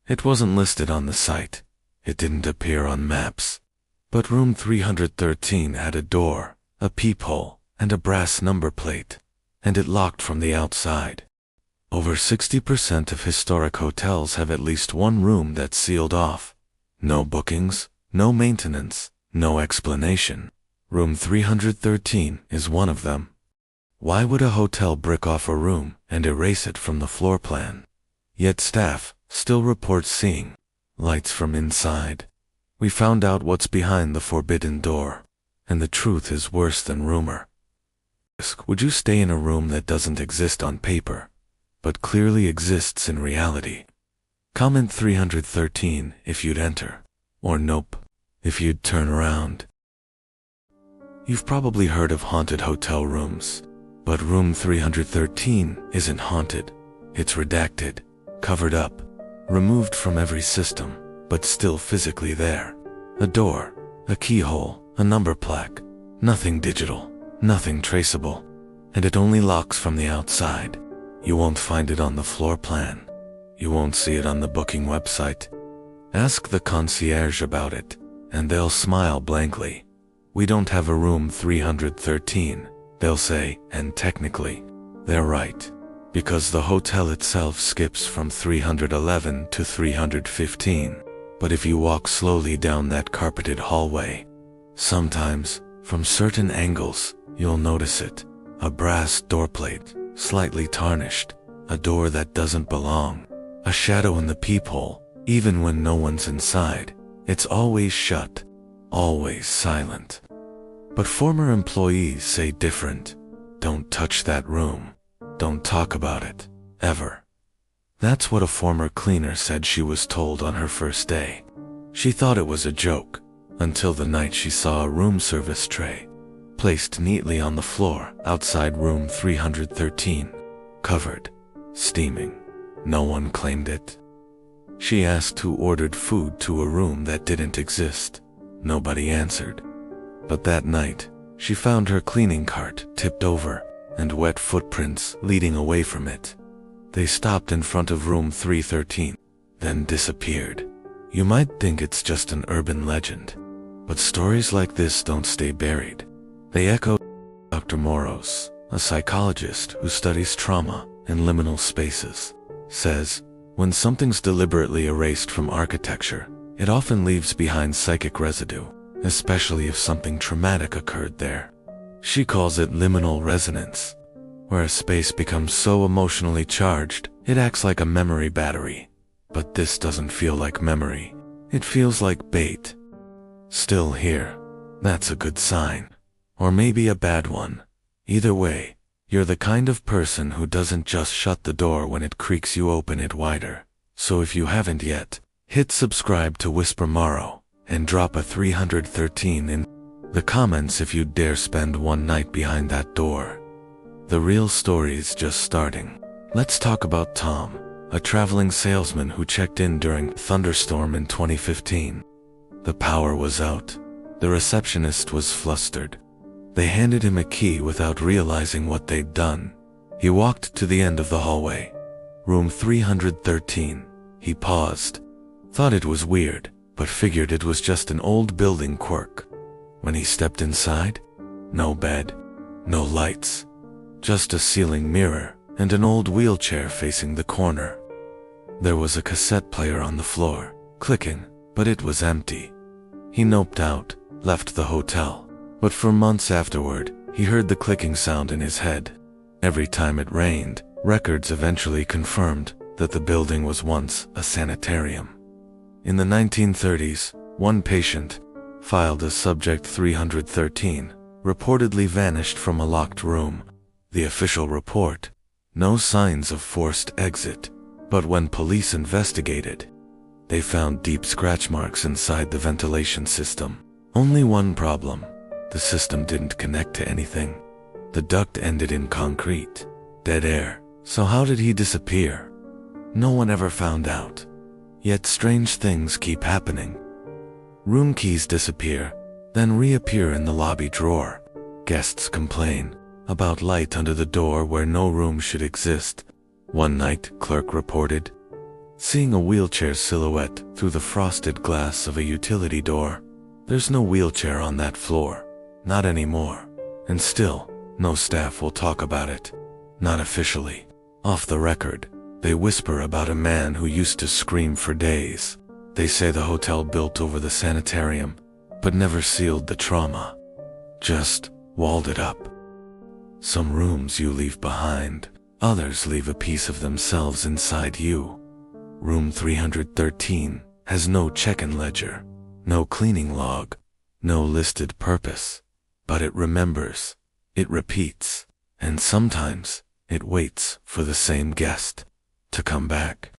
It wasn't listed on the site. It didn't appear on maps. But room 313 had a door, a peephole, and a brass number plate, and it locked from the outside. Over 60% of historic hotels have at least one room that's sealed off. No bookings, no maintenance, no explanation. Room 313 is one of them. Why would a hotel brick off a room and erase it from the floor plan? Yet staff still reports seeing lights from inside. We found out what's behind the forbidden door, and the truth is worse than rumor. Would you stay in a room that doesn't exist on paper, but clearly exists in reality? Comment 313 if you'd enter, or nope if you'd turn around. You've probably heard of haunted hotel rooms, but room 313 isn't haunted. It's redacted, covered up, removed from every system, but still physically there. A door, a keyhole, a number plaque, nothing digital, nothing traceable, and it only locks from the outside. You won't find it on the floor plan. You won't see it on the booking website. Ask the concierge about it, and they'll smile blankly. We don't have a room 313, they'll say, and technically, they're right, because the hotel itself skips from 311 to 315. But if you walk slowly down that carpeted hallway, sometimes, from certain angles, you'll notice it. A brass doorplate, slightly tarnished, a door that doesn't belong, a shadow in the peephole, even when no one's inside. It's always shut, always silent. But former employees say different. Don't touch that room. Don't talk about it, ever. That's what a former cleaner said she was told on her first day. She thought it was a joke, until the night she saw a room service tray placed neatly on the floor outside room 313, covered, steaming. No one claimed it. She asked who ordered food to a room that didn't exist. Nobody answered. But that night, she found her cleaning cart tipped over and wet footprints leading away from it. They stopped in front of room 313, then disappeared. You might think it's just an urban legend, but stories like this don't stay buried. They echo. Dr. Morrows, a psychologist who studies trauma and liminal spaces, says, when something's deliberately erased from architecture, it often leaves behind psychic residue, especially if something traumatic occurred there. She calls it liminal resonance, where a space becomes so emotionally charged, it acts like a memory battery. But this doesn't feel like memory. It feels like bait. Still here. That's a good sign. Or maybe a bad one. Either way, you're the kind of person who doesn't just shut the door when it creaks, you open it wider. So if you haven't yet, hit subscribe to WhisperMorrow and drop a 313 in the comments if you'd dare spend one night behind that door. The real story's just starting. Let's talk about Tom, a traveling salesman who checked in during a thunderstorm in 2015. The power was out. The receptionist was flustered. They handed him a key without realizing what they'd done. He walked to the end of the hallway. Room 313. He paused. Thought it was weird, but figured it was just an old building quirk. When he stepped inside, no bed, no lights, just a ceiling mirror and an old wheelchair facing the corner. There was a cassette player on the floor, clicking, but it was empty. He noped out, left the hotel. But for months afterward, he heard the clicking sound in his head. Every time it rained, records eventually confirmed that the building was once a sanitarium. In the 1930s, one patient, filed as Subject 313, reportedly vanished from a locked room. The official report: no signs of forced exit. But when police investigated, they found deep scratch marks inside the ventilation system. Only one problem: the system didn't connect to anything. The duct ended in concrete, dead air. So how did he disappear? No one ever found out. Yet strange things keep happening. Room keys disappear, then reappear in the lobby drawer. Guests complain about light under the door where no room should exist. One night, clerk reported, Seeing a wheelchair silhouette through the frosted glass of a utility door. There's no wheelchair on that floor. Not anymore. And still, no staff will talk about it. Not officially. Off the record, they whisper about a man who used to scream for days. They say the hotel built over the sanitarium, but never sealed the trauma. Just walled it up. Some rooms you leave behind, others leave a piece of themselves inside you. Room 313 has no check-in ledger, no cleaning log, no listed purpose, but it remembers, it repeats, and sometimes it waits for the same guest to come back.